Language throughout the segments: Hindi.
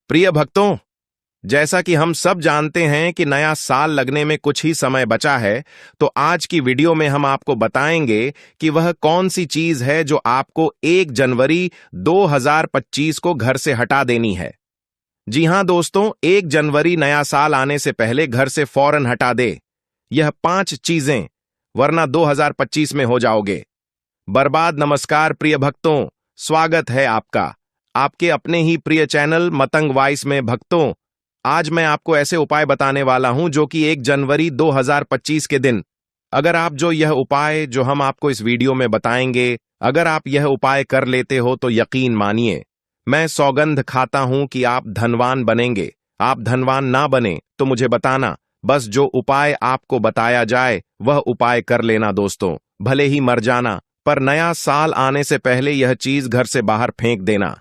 प्रिय भक्तों, जैसा कि हम सब जानते हैं कि नया साल लगने में कुछ ही समय बचा है, तो आज की वीडियो में हम आपको बताएंगे कि वह कौन सी चीज है जो आपको 1 जनवरी 2025 को घर से हटा देनी है। जी हां दोस्तों, 1 जनवरी नया साल आने से पहले घर से फौरन हटा दे यह 5 चीजें, वरना 2025 में हो जाओगे बर्बाद। नमस्कार प्रिय भक्तों, स्वागत है आपका आपके अपने ही प्रिय चैनल मतंग वॉइस में। भक्तों, आज मैं आपको ऐसे उपाय बताने वाला हूं जो कि 1 जनवरी 2025 के दिन, अगर आप यह उपाय जो हम आपको इस वीडियो में बताएंगे, अगर आप यह उपाय कर लेते हो तो यकीन मानिए, मैं सौगंध खाता हूं कि आप धनवान बनेंगे। आप धनवान ना बने तो मुझे बताना, बस जो उपाय आपको बताया जाए वह उपाय कर लेना दोस्तों। भले ही मर जाना, पर नया साल आने से पहले यह चीज घर से बाहर फेंक देना।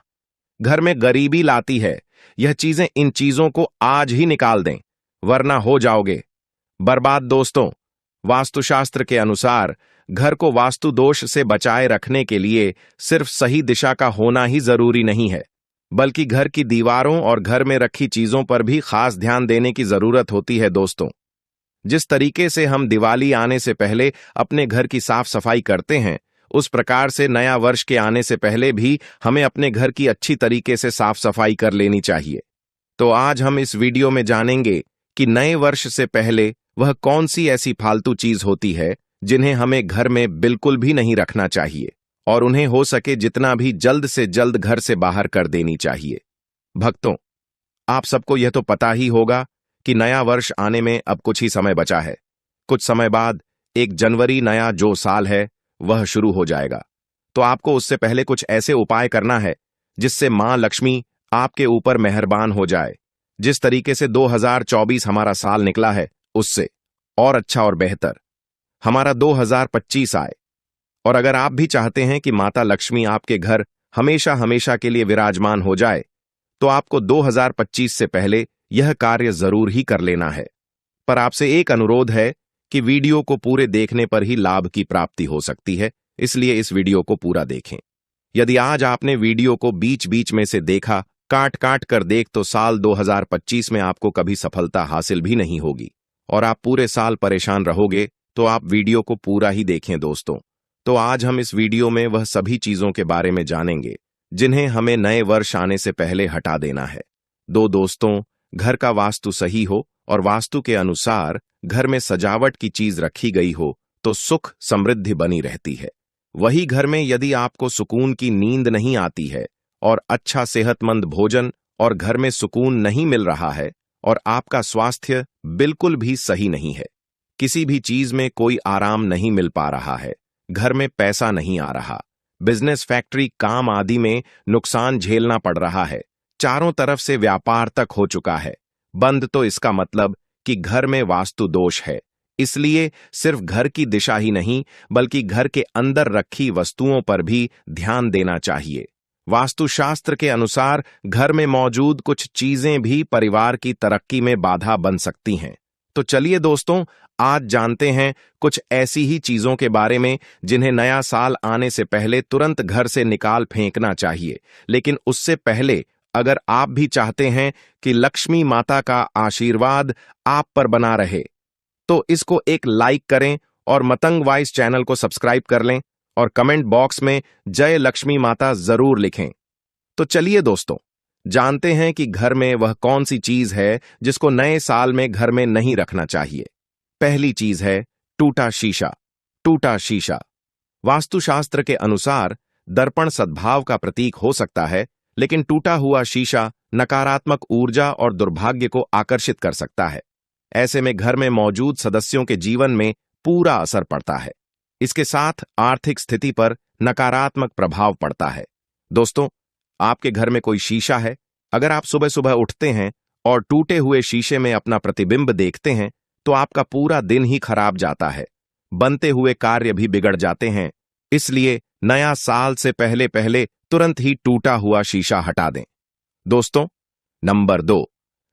घर में गरीबी लाती है यह चीजें, इन चीजों को आज ही निकाल दें, वरना हो जाओगे बर्बाद। दोस्तों, वास्तुशास्त्र के अनुसार घर को वास्तु दोष से बचाए रखने के लिए सिर्फ सही दिशा का होना ही जरूरी नहीं है, बल्कि घर की दीवारों और घर में रखी चीजों पर भी खास ध्यान देने की जरूरत होती है दोस्तों। जिस तरीके से हम दिवाली आने से पहले अपने घर की साफ सफाई करते हैं, उस प्रकार से नया वर्ष के आने से पहले भी हमें अपने घर की अच्छी तरीके से साफ सफाई कर लेनी चाहिए। तो आज हम इस वीडियो में जानेंगे कि नए वर्ष से पहले वह कौन सी ऐसी फालतू चीज होती है जिन्हें हमें घर में बिल्कुल भी नहीं रखना चाहिए और उन्हें हो सके जितना भी जल्द से जल्द घर से बाहर कर देनी चाहिए। भक्तों, आप सबको यह तो पता ही होगा कि नया वर्ष आने में अब कुछ ही समय बचा है। कुछ समय बाद 1 जनवरी नया जो साल है वह शुरू हो जाएगा। तो आपको उससे पहले कुछ ऐसे उपाय करना है जिससे मां लक्ष्मी आपके ऊपर मेहरबान हो जाए। जिस तरीके से 2024 हमारा साल निकला है, उससे और अच्छा और बेहतर हमारा 2025 आए। और अगर आप भी चाहते हैं कि माता लक्ष्मी आपके घर हमेशा हमेशा के लिए विराजमान हो जाए, तो आपको 2025 से पहले यह कार्य जरूर ही कर लेना है। पर आपसे एक अनुरोध है कि वीडियो को पूरे देखने पर ही लाभ की प्राप्ति हो सकती है, इसलिए इस वीडियो को पूरा देखें। यदि आज आपने वीडियो को बीच बीच में से देखा, काट काट कर देख, तो साल 2025 में आपको कभी सफलता हासिल भी नहीं होगी और आप पूरे साल परेशान रहोगे। तो आप वीडियो को पूरा ही देखें दोस्तों। तो आज हम इस वीडियो में वह सभी चीजों के बारे में जानेंगे जिन्हें हमें नए वर्ष आने से पहले हटा देना है। दोस्तों, घर का वास्तु सही हो और वास्तु के अनुसार घर में सजावट की चीज रखी गई हो तो सुख समृद्धि बनी रहती है। वही घर में यदि आपको सुकून की नींद नहीं आती है और अच्छा सेहतमंद भोजन और घर में सुकून नहीं मिल रहा है और आपका स्वास्थ्य बिल्कुल भी सही नहीं है, किसी भी चीज में कोई आराम नहीं मिल पा रहा है, घर में पैसा नहीं आ रहा, बिजनेस फैक्ट्री काम आदि में नुकसान झेलना पड़ रहा है, चारों तरफ से व्यापार तक हो चुका है बंद, तो इसका मतलब कि घर में वास्तु दोष है। इसलिए सिर्फ घर की दिशा ही नहीं, बल्कि घर के अंदर रखी वस्तुओं पर भी ध्यान देना चाहिए। वास्तुशास्त्र के अनुसार घर में मौजूद कुछ चीजें भी परिवार की तरक्की में बाधा बन सकती हैं। तो चलिए दोस्तों, आज जानते हैं कुछ ऐसी ही चीजों के बारे में जिन्हें नया साल आने से पहले तुरंत घर से निकाल फेंकना चाहिए। लेकिन उससे पहले अगर आप भी चाहते हैं कि लक्ष्मी माता का आशीर्वाद आप पर बना रहे, तो इसको एक लाइक करें और मतंग वॉइस चैनल को सब्सक्राइब कर लें और कमेंट बॉक्स में जय लक्ष्मी माता जरूर लिखें। तो चलिए दोस्तों, जानते हैं कि घर में वह कौन सी चीज है जिसको नए साल में घर में नहीं रखना चाहिए। पहली चीज है टूटा शीशा। टूटा शीशा वास्तुशास्त्र के अनुसार दर्पण सद्भाव का प्रतीक हो सकता है, लेकिन टूटा हुआ शीशा नकारात्मक ऊर्जा और दुर्भाग्य को आकर्षित कर सकता है। ऐसे में घर में मौजूद सदस्यों के जीवन में पूरा असर पड़ता है। इसके साथ आर्थिक स्थिति पर नकारात्मक प्रभाव पड़ता है। दोस्तों, आपके घर में कोई शीशा है, अगर आप सुबह सुबह उठते हैं और टूटे हुए शीशे में अपना प्रतिबिंब देखते हैं, तो आपका पूरा दिन ही खराब जाता है, बनते हुए कार्य भी बिगड़ जाते हैं। इसलिए नया साल से पहले पहले तुरंत ही टूटा हुआ शीशा हटा दें। दोस्तों, नंबर 2,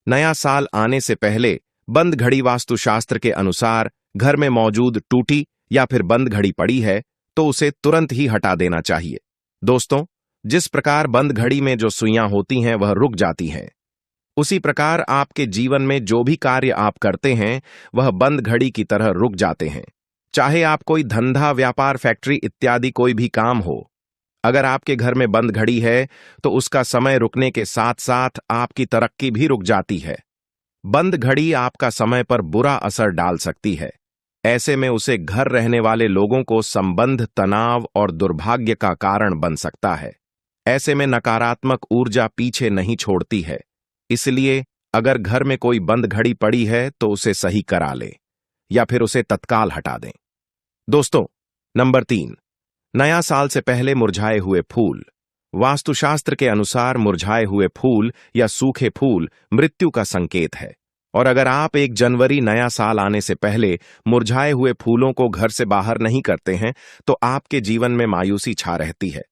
नया साल आने से पहले बंद घड़ी। वास्तुशास्त्र के अनुसार घर में मौजूद टूटी या फिर बंद घड़ी पड़ी है तो उसे तुरंत ही हटा देना चाहिए। दोस्तों, जिस प्रकार बंद घड़ी में जो सुइयां होती हैं वह रुक जाती हैं, उसी प्रकार आपके जीवन में जो भी कार्य आप करते हैं वह बंद घड़ी की तरह रुक जाते हैं। चाहे आप कोई धंधा, व्यापार, फैक्ट्री इत्यादि कोई भी काम हो, अगर आपके घर में बंद घड़ी है तो उसका समय रुकने के साथ साथ आपकी तरक्की भी रुक जाती है। बंद घड़ी आपका समय पर बुरा असर डाल सकती है। ऐसे में उसे घर रहने वाले लोगों को संबंध, तनाव और दुर्भाग्य का कारण बन सकता है। ऐसे में नकारात्मक ऊर्जा पीछे नहीं छोड़ती है। इसलिए अगर घर में कोई बंद घड़ी पड़ी है तो उसे सही करा ले या फिर उसे तत्काल हटा दें। दोस्तों, नंबर 3, नया साल से पहले मुरझाए हुए फूल। वास्तुशास्त्र के अनुसार मुरझाए हुए फूल या सूखे फूल मृत्यु का संकेत है, और अगर आप 1 जनवरी नया साल आने से पहले मुरझाए हुए फूलों को घर से बाहर नहीं करते हैं तो आपके जीवन में मायूसी छा रहती है।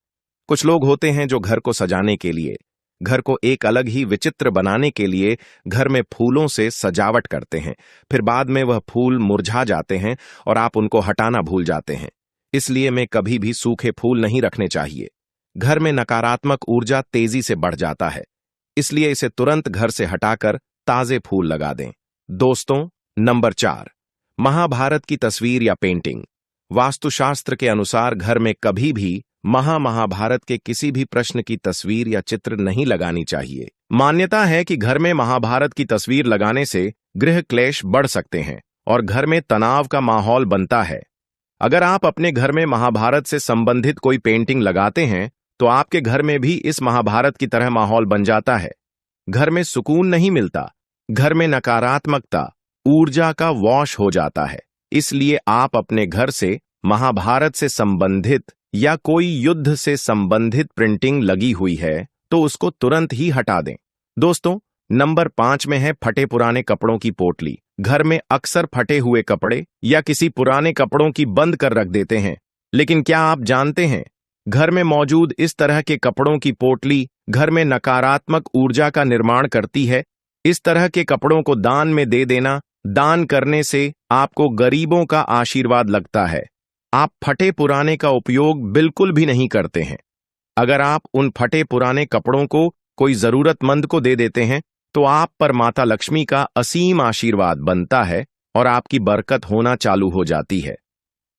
कुछ लोग होते हैं जो घर को सजाने के लिए, घर को एक अलग ही विचित्र बनाने के लिए घर में फूलों से सजावट करते हैं, फिर बाद में वह फूल मुरझा जाते हैं और आप उनको हटाना भूल जाते हैं। इसलिए में कभी भी सूखे फूल नहीं रखने चाहिए। घर में नकारात्मक ऊर्जा तेजी से बढ़ जाता है, इसलिए इसे तुरंत घर से हटाकर ताजे फूल लगा दें। दोस्तों, नंबर 4, महाभारत की तस्वीर या पेंटिंग। वास्तुशास्त्र के अनुसार घर में कभी भी महाभारत के किसी भी प्रश्न की तस्वीर या चित्र नहीं लगानी चाहिए। मान्यता है कि घर में महाभारत की तस्वीर लगाने से गृह क्लेश बढ़ सकते हैं और घर में तनाव का माहौल बनता है। अगर आप अपने घर में महाभारत से संबंधित कोई पेंटिंग लगाते हैं तो आपके घर में भी इस महाभारत की तरह माहौल बन जाता है। घर में सुकून नहीं मिलता, घर में नकारात्मकता, ऊर्जा का वॉश हो जाता है। इसलिए आप अपने घर से महाभारत से संबंधित या कोई युद्ध से संबंधित प्रिंटिंग लगी हुई है तो उसको तुरंत ही हटा दें। दोस्तों, नंबर 5 में है फटे पुराने कपड़ों की पोटली। घर में अक्सर फटे हुए कपड़े या किसी पुराने कपड़ों की बंद कर रख देते हैं, लेकिन क्या आप जानते हैं घर में मौजूद इस तरह के कपड़ों की पोटली घर में नकारात्मक ऊर्जा का निर्माण करती है। इस तरह के कपड़ों को दान में दे देना, दान करने से आपको गरीबों का आशीर्वाद लगता है। आप फटे पुराने का उपयोग बिल्कुल भी नहीं करते हैं। अगर आप उन फटे पुराने कपड़ों को कोई जरूरतमंद को दे देते हैं तो आप पर माता लक्ष्मी का असीम आशीर्वाद बनता है और आपकी बरकत होना चालू हो जाती है।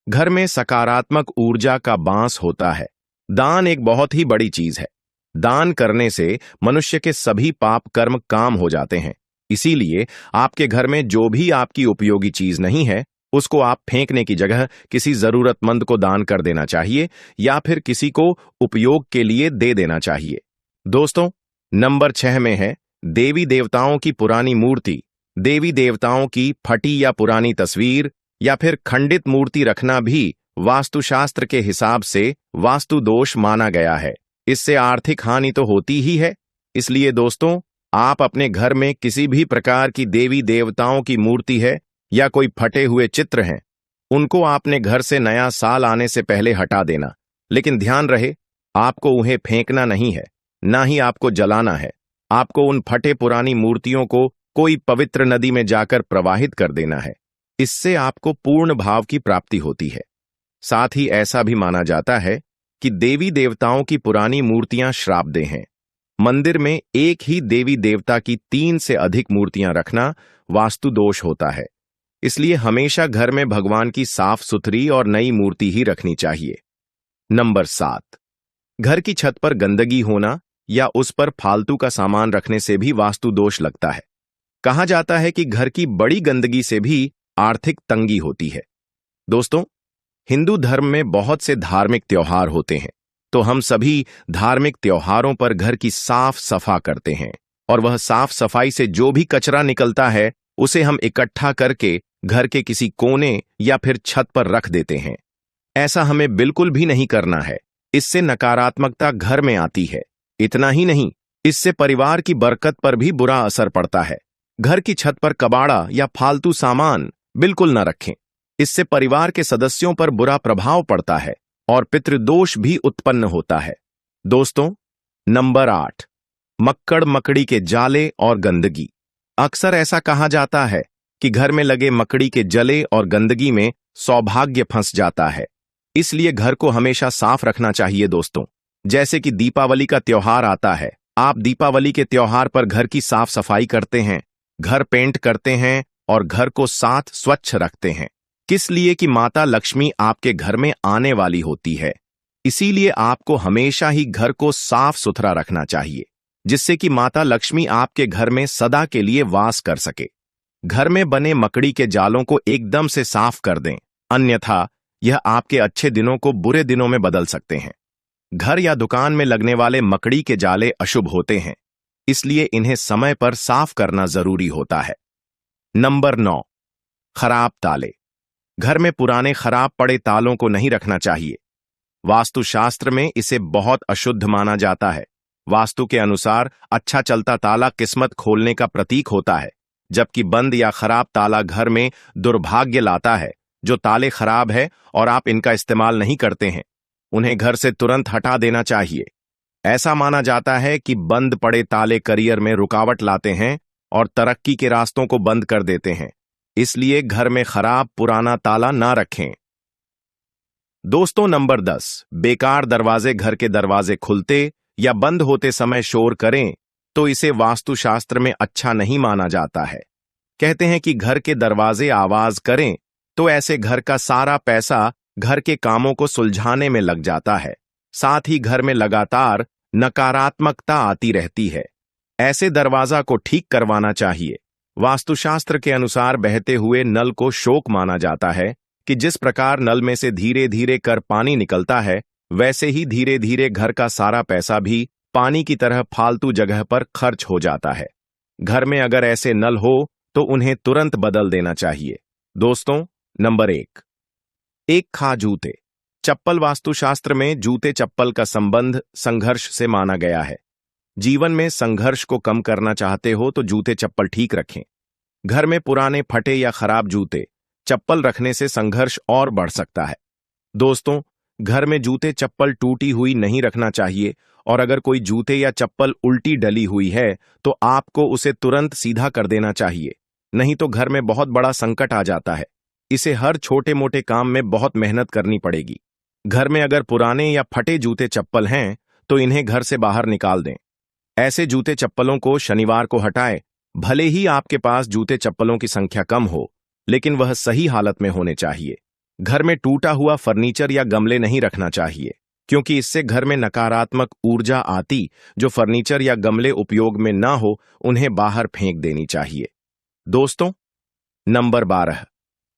घर में सकारात्मक ऊर्जा का बांस होता है। दान एक बहुत ही बड़ी चीज है। दान करने से मनुष्य के सभी पाप कर्म काम हो जाते हैं। इसीलिए आपके घर में जो भी आपकी उपयोगी चीज नहीं है उसको आप फेंकने की जगह किसी जरूरतमंद को दान कर देना चाहिए या फिर किसी को उपयोग के लिए दे देना चाहिए। दोस्तों, नंबर 6 में है देवी देवताओं की पुरानी मूर्ति। देवी देवताओं की फटी या पुरानी तस्वीर या फिर खंडित मूर्ति रखना भी वास्तुशास्त्र के हिसाब से वास्तु दोष माना गया है। इससे आर्थिक हानि तो होती ही है। इसलिए दोस्तों, आप अपने घर में किसी भी प्रकार की देवी देवताओं की मूर्ति है या कोई फटे हुए चित्र हैं, उनको आपने घर से नया साल आने से पहले हटा देना। लेकिन ध्यान रहे, आपको उन्हें फेंकना नहीं है, ना ही आपको जलाना है। आपको उन फटे पुरानी मूर्तियों को कोई पवित्र नदी में जाकर प्रवाहित कर देना है। इससे आपको पूर्ण भाव की प्राप्ति होती है। साथ ही ऐसा भी माना जाता है कि देवी देवताओं की पुरानी मूर्तियां श्रापदेह हैं। मंदिर में एक ही देवी देवता की 3 से अधिक मूर्तियां रखना वास्तु दोष होता है। इसलिए हमेशा घर में भगवान की साफ सुथरी और नई मूर्ति ही रखनी चाहिए। नंबर 7, घर की छत पर गंदगी होना या उस पर फालतू का सामान रखने से भी वास्तु दोष लगता है। कहा जाता है कि घर की बड़ी गंदगी से भी आर्थिक तंगी होती है। दोस्तों, हिंदू धर्म में बहुत से धार्मिक त्योहार होते हैं, तो हम सभी धार्मिक त्योहारों पर घर की साफ सफा करते हैं और वह साफ सफाई से जो भी कचरा निकलता है उसे हम इकट्ठा करके घर के किसी कोने या फिर छत पर रख देते हैं। ऐसा हमें बिल्कुल भी नहीं करना है। इससे नकारात्मकता घर में आती है। इतना ही नहीं, इससे परिवार की बरकत पर भी बुरा असर पड़ता है। घर की छत पर कबाड़ा या फालतू सामान बिल्कुल न रखें। इससे परिवार के सदस्यों पर बुरा प्रभाव पड़ता है और पितृदोष भी उत्पन्न होता है। दोस्तों, नंबर 8, मक्कड़ मकड़ी के जाले और गंदगी। अक्सर ऐसा कहा जाता है कि घर में लगे मकड़ी के जले और गंदगी में सौभाग्य फंस जाता है। इसलिए घर को हमेशा साफ रखना चाहिए। दोस्तों, जैसे कि दीपावली का त्योहार आता है आप दीपावली के त्योहार पर घर की साफ सफाई करते हैं, घर पेंट करते हैं और घर को साथ स्वच्छ रखते हैं, किस लिए कि माता लक्ष्मी आपके घर में आने वाली होती है। इसीलिए आपको हमेशा ही घर को साफ सुथरा रखना चाहिए, जिससे कि माता लक्ष्मी आपके घर में सदा के लिए वास कर सके। घर में बने मकड़ी के जालों को एकदम से साफ कर दें, अन्यथा यह आपके अच्छे दिनों को बुरे दिनों में बदल सकते हैं। घर या दुकान में लगने वाले मकड़ी के जाले अशुभ होते हैं, इसलिए इन्हें समय पर साफ करना जरूरी होता है। नंबर 9, खराब ताले। घर में पुराने खराब पड़े तालों को नहीं रखना चाहिए। वास्तुशास्त्र में इसे बहुत अशुद्ध माना जाता है। वास्तु के अनुसार अच्छा चलता ताला किस्मत खोलने का प्रतीक होता है, जबकि बंद या खराब ताला घर में दुर्भाग्य लाता है। जो ताले खराब है और आप इनका इस्तेमाल नहीं करते हैं, उन्हें घर से तुरंत हटा देना चाहिए। ऐसा माना जाता है कि बंद पड़े ताले करियर में रुकावट लाते हैं और तरक्की के रास्तों को बंद कर देते हैं, इसलिए घर में खराब पुराना ताला ना रखें। दोस्तों, नंबर 10, बेकार दरवाजे। घर के दरवाजे खुलते या बंद होते समय शोर करें तो इसे वास्तुशास्त्र में अच्छा नहीं माना जाता है। कहते हैं कि घर के दरवाजे आवाज करें तो ऐसे घर का सारा पैसा घर के कामों को सुलझाने में लग जाता है, साथ ही घर में लगातार नकारात्मकता आती रहती है। ऐसे दरवाजा को ठीक करवाना चाहिए। वास्तुशास्त्र के अनुसार बहते हुए नल को शोक माना जाता है कि जिस प्रकार नल में से धीरे धीरे कर पानी निकलता है, वैसे ही धीरे धीरे घर का सारा पैसा भी पानी की तरह फालतू जगह पर खर्च हो जाता है। घर में अगर ऐसे नल हो तो उन्हें तुरंत बदल देना चाहिए। दोस्तों, नंबर 1, खा जूते। चप्पल। वास्तुशास्त्र में जूते चप्पल का संबंध संघर्ष से माना गया है। जीवन में संघर्ष को कम करना चाहते हो तो जूते चप्पल ठीक रखें। घर में पुराने फटे या खराब जूते चप्पल रखने से संघर्ष और बढ़ सकता है। दोस्तों, घर में जूते चप्पल टूटी हुई नहीं रखना चाहिए, और अगर कोई जूते या चप्पल उल्टी डली हुई है तो आपको उसे तुरंत सीधा कर देना चाहिए, नहीं तो घर में बहुत बड़ा संकट आ जाता है। इसे हर छोटे मोटे काम में बहुत मेहनत करनी पड़ेगी। घर में अगर पुराने या फटे जूते चप्पल हैं तो इन्हें घर से बाहर निकाल दें। ऐसे जूते चप्पलों को शनिवार को हटाएं। भले ही आपके पास जूते चप्पलों की संख्या कम हो, लेकिन वह सही हालत में होने चाहिए। घर में टूटा हुआ फर्नीचर या गमले नहीं रखना चाहिए, क्योंकि इससे घर में नकारात्मक ऊर्जा आती। जो फर्नीचर या गमले उपयोग में ना हो, उन्हें बाहर फेंक देनी चाहिए। दोस्तों, नंबर 12,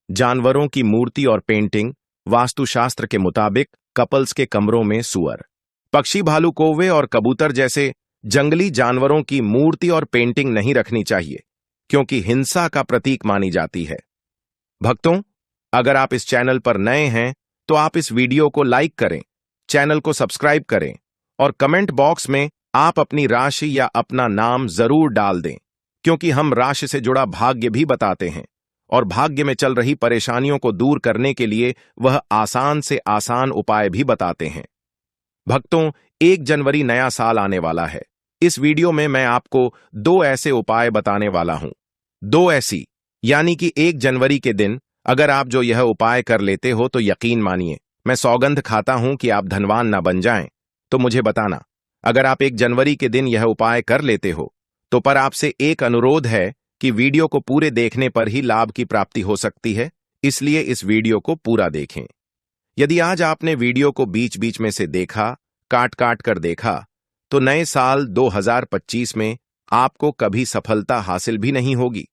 जानवरों की मूर्ति और पेंटिंग। वास्तुशास्त्र के मुताबिक कपल्स के कमरों में सुअर, पक्षी, भालू, कौवे और कबूतर जैसे जंगली जानवरों की मूर्ति और पेंटिंग नहीं रखनी चाहिए, क्योंकि हिंसा का प्रतीक मानी जाती है। भक्तों, अगर आप इस चैनल पर नए हैं तो आप इस वीडियो को लाइक करें, चैनल को सब्सक्राइब करें और कमेंट बॉक्स में आप अपनी राशि या अपना नाम जरूर डाल दें, क्योंकि हम राशि से जुड़ा भाग्य भी बताते हैं और भाग्य में चल रही परेशानियों को दूर करने के लिए वह आसान से आसान उपाय भी बताते हैं। भक्तों, 1 जनवरी नया साल आने वाला है। इस वीडियो में मैं आपको 2 ऐसे उपाय बताने वाला हूं। 2 ऐसी, यानी कि 1 जनवरी के दिन अगर आप जो यह उपाय कर लेते हो तो यकीन मानिए, मैं सौगंध खाता हूं कि आप धनवान ना बन जाएं। तो मुझे बताना, अगर आप 1 जनवरी के दिन यह उपाय कर लेते हो तो पर आपसे एक अनुरोध है कि वीडियो को पूरे देखने पर ही लाभ की प्राप्ति हो सकती है, इसलिए इस वीडियो को पूरा देखें। यदि आज आपने वीडियो को बीच बीच में से देखा, काट काट कर देखा, तो नए साल 2025 में आपको कभी सफलता हासिल भी नहीं होगी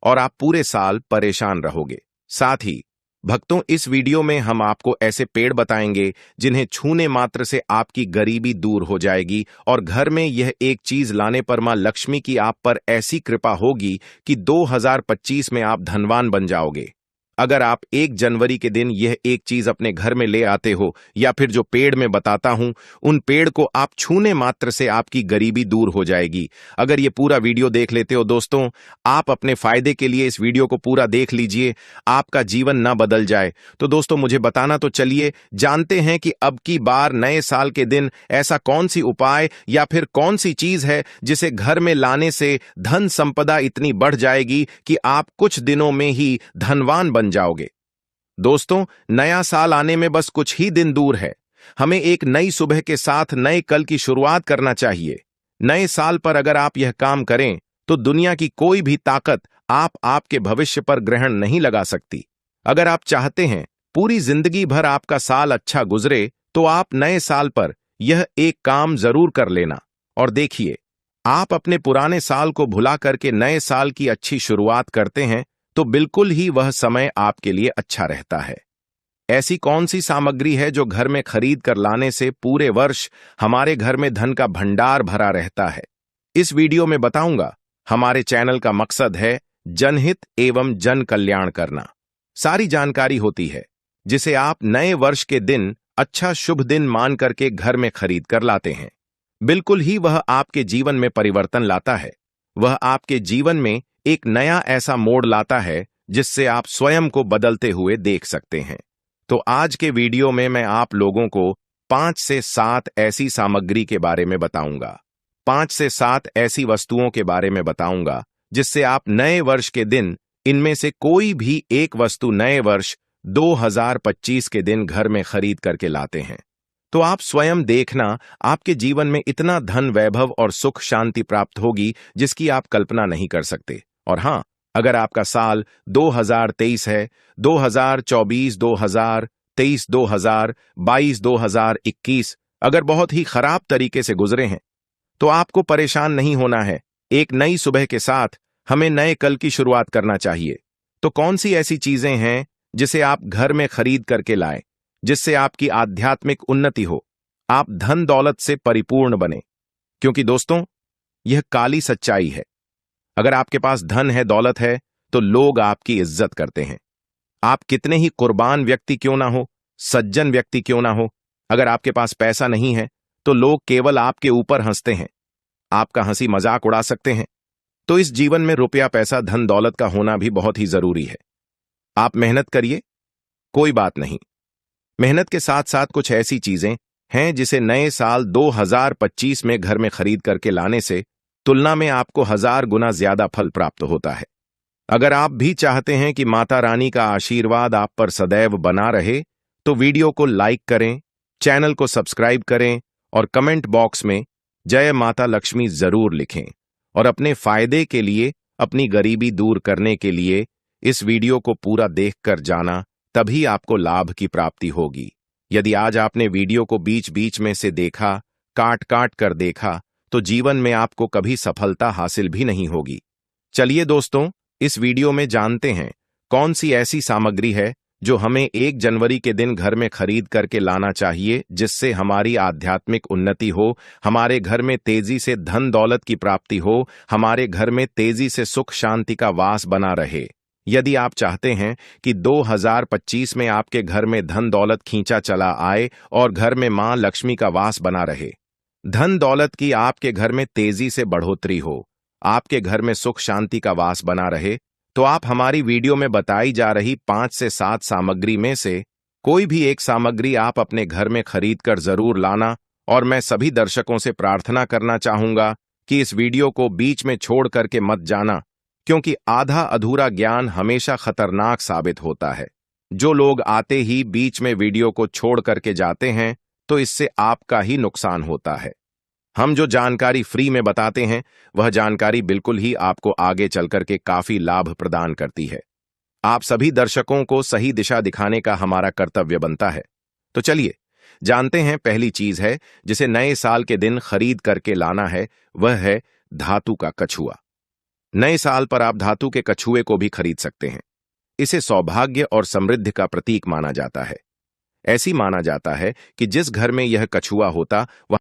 और आप पूरे साल परेशान रहोगे। साथ ही भक्तों, इस वीडियो में हम आपको ऐसे पेड़ बताएंगे जिन्हें छूने मात्र से आपकी गरीबी दूर हो जाएगी और घर में यह एक चीज लाने पर मां लक्ष्मी की आप पर ऐसी कृपा होगी कि 2025 में आप धनवान बन जाओगे। अगर आप 1 जनवरी के दिन यह एक चीज अपने घर में ले आते हो या फिर जो पेड़ में बताता हूं, उन पेड़ को आप छूने मात्र से आपकी गरीबी दूर हो जाएगी। अगर ये पूरा वीडियो देख लेते हो दोस्तों, आप अपने फायदे के लिए इस वीडियो को पूरा देख लीजिए, आपका जीवन ना बदल जाए। तो दोस्तों, मुझे बताना, तो चलिए जानते हैं कि अब की बार नए साल के दिन ऐसा कौन सी उपाय या फिर कौन सी चीज है जिसे घर में लाने से धन संपदा इतनी बढ़ जाएगी कि आप कुछ दिनों में ही धनवान बन जाओगे। दोस्तों, नया साल आने में बस कुछ ही दिन दूर है। हमें एक नई सुबह के साथ नए कल की शुरुआत करना चाहिए। नए साल पर अगर आप यह काम करें तो दुनिया की कोई भी ताकत आपके भविष्य पर ग्रहण नहीं लगा सकती। अगर आप चाहते हैं पूरी जिंदगी भर आपका साल अच्छा गुजरे तो आप नए साल पर यह एक काम जरूर कर लेना और देखिए, आप अपने पुराने साल को भुला करके नए साल की अच्छी शुरुआत करते हैं तो बिल्कुल ही वह समय आपके लिए अच्छा रहता है। ऐसी कौन सी सामग्री है जो घर में खरीद कर लाने से पूरे वर्ष हमारे घर में धन का भंडार भरा रहता है? इस वीडियो में बताऊंगा। हमारे चैनल का मकसद है जनहित एवं जन कल्याण करना। सारी जानकारी होती है जिसे आप नए वर्ष के दिन अच्छा शुभ दिन मान करके घर में खरीद कर लाते हैं। बिल्कुल ही वह आपके जीवन में परिवर्तन लाता है। वह आपके जीवन में एक नया ऐसा मोड़ लाता है जिससे आप स्वयं को बदलते हुए देख सकते हैं। तो आज के वीडियो में मैं आप लोगों को 5 से 7 ऐसी सामग्री के बारे में बताऊंगा। 5 से 7 ऐसी वस्तुओं के बारे में बताऊंगा जिससे आप नए वर्ष के दिन इनमें से कोई भी एक वस्तु नए वर्ष 2025 के दिन घर में खरीद करके लाते हैं तो आप स्वयं देखना, आपके जीवन में इतना धन वैभव और सुख शांति प्राप्त होगी जिसकी आप कल्पना नहीं कर सकते। और हां, अगर आपका साल 2023 है, 2024, 2023, 2022, 2021 अगर बहुत ही खराब तरीके से गुजरे हैं तो आपको परेशान नहीं होना है। एक नई सुबह के साथ हमें नए कल की शुरुआत करना चाहिए। तो कौन सी ऐसी चीजें हैं जिसे आप घर में खरीद करके लाएं जिससे आपकी आध्यात्मिक उन्नति हो, आप धन दौलत से परिपूर्ण बने? क्योंकि दोस्तों, यह काली सच्चाई है। अगर आपके पास धन है, दौलत है तो लोग आपकी इज्जत करते हैं। आप कितने ही कुर्बान व्यक्ति क्यों ना हो, सज्जन व्यक्ति क्यों ना हो, अगर आपके पास पैसा नहीं है तो लोग केवल आपके ऊपर हंसते हैं, आपका हंसी मजाक उड़ा सकते हैं। तो इस जीवन में रुपया, पैसा, धन दौलत का होना भी बहुत ही जरूरी है। आप मेहनत करिए, कोई बात नहीं। मेहनत के साथ साथ कुछ ऐसी चीजें हैं जिसे नए साल 2025 में घर में खरीद करके लाने से तुलना में आपको 1000 गुना ज्यादा फल प्राप्त होता है। अगर आप भी चाहते हैं कि माता रानी का आशीर्वाद आप पर सदैव बना रहे तो वीडियो को लाइक करें, चैनल को सब्सक्राइब करें और कमेंट बॉक्स में जय माता लक्ष्मी जरूर लिखें। और अपने फायदे के लिए, अपनी गरीबी दूर करने के लिए इस वीडियो को पूरा देखकर जाना, तभी आपको लाभ की प्राप्ति होगी। यदि आज आपने वीडियो को बीच बीच में से देखा, काट काट कर देखा, तो जीवन में आपको कभी सफलता हासिल भी नहीं होगी। चलिए दोस्तों, इस वीडियो में जानते हैं कौन सी ऐसी सामग्री है जो हमें 1 जनवरी के दिन घर में खरीद करके लाना चाहिए जिससे हमारी आध्यात्मिक उन्नति हो, हमारे घर में तेजी से धन दौलत की प्राप्ति हो, हमारे घर में तेजी से सुख शांति का वास बना रहे। यदि आप चाहते हैं कि 2025 में आपके घर में धन दौलत खींचा चला आए और घर में मां लक्ष्मी का वास बना रहे, धन दौलत की आपके घर में तेजी से बढ़ोतरी हो, आपके घर में सुख शांति का वास बना रहे, तो आप हमारी वीडियो में बताई जा रही 5 से 7 सामग्री में से कोई भी एक सामग्री आप अपने घर में खरीद कर जरूर लाना। और मैं सभी दर्शकों से प्रार्थना करना चाहूंगा कि इस वीडियो को बीच में छोड़ करके मत जाना, क्योंकि आधा अधूरा ज्ञान हमेशा खतरनाक साबित होता है। जो लोग आते ही बीच में वीडियो को छोड़ करके जाते हैं तो इससे आपका ही नुकसान होता है। हम जो जानकारी फ्री में बताते हैं वह जानकारी बिल्कुल ही आपको आगे चलकर के काफी लाभ प्रदान करती है। आप सभी दर्शकों को सही दिशा दिखाने का हमारा कर्तव्य बनता है। तो चलिए जानते हैं, पहली चीज है जिसे नए साल के दिन खरीद करके लाना है, वह है धातु का कछुआ। नए साल पर आप धातु के कछुए को भी खरीद सकते हैं। इसे सौभाग्य और समृद्धि का प्रतीक माना जाता है। ऐसी माना जाता है कि जिस घर में यह कछुआ होता वह